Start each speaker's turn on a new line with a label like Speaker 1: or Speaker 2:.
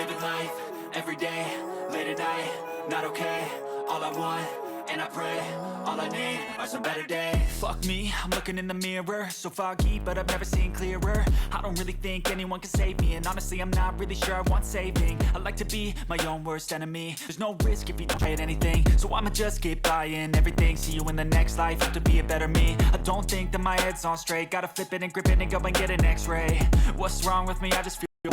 Speaker 1: living life, everyday, late at night, not okay. All I want, and I pray, all I need are some better days. Fuck me, I'm looking in the mirror, so foggy, but I've never seen clearer. I don't really think anyone can save me, and honestly I'm not really sure I want saving. I like to be my own worst enemy. There's no risk if you try at anything, so I'ma just keep buying everything. See you in the next life, have to be a better me. I don't think that my head's on straight, gotta flip it and grip it and go and get an x-ray. What's wrong with me? I just feel